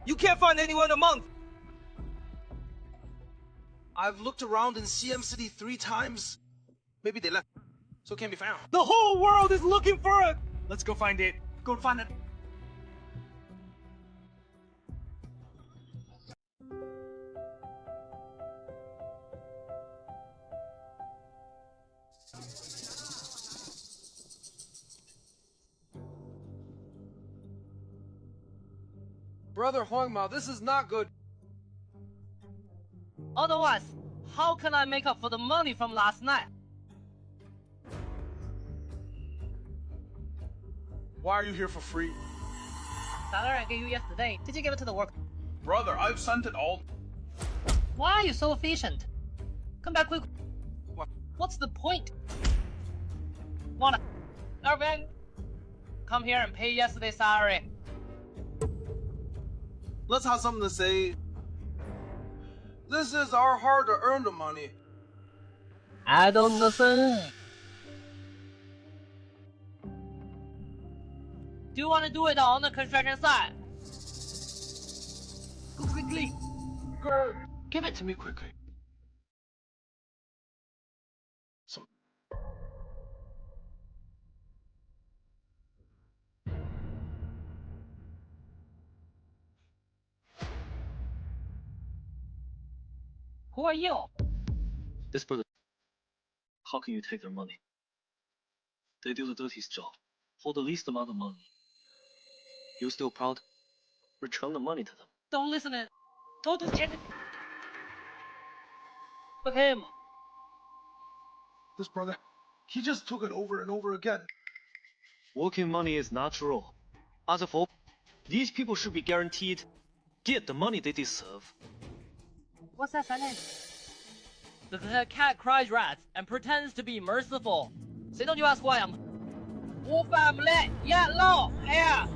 You can't find anyone a month. I've looked around in CM City 3 times. Maybe they left, so it can't be found. The whole world is looking for it. Let's go find it. Go find it. Brother Huangmao, this is not good. Otherwise, how can I make up for the money from last night? Why are you here for free? Salary I gave you yesterday, did you give it to the work? Brother, I've sent it all. Why are you so efficient? Come back quick. What? What's the point? Wanna... Irving, come here and pay yesterday's salary. Let's have something to say. This is our hard-to-earn money. I don't understand. Do you want to do it on the construction site? Go quickly. Girl, give it to me quickly. Who are you? This brother, how can you take their money? They do the dirtiest job, for the least amount of money. You still proud? Return the money to them. Don't listen to it. Don't do anything. But him. This brother, he just took it over and over again. Working money is natural. As a whole, these people should be guaranteed get the money they deserve. What's that sentence? The cat cries rats and pretends to be merciful. Say don't you ask who I am? Wu family, yeah, law, yeah.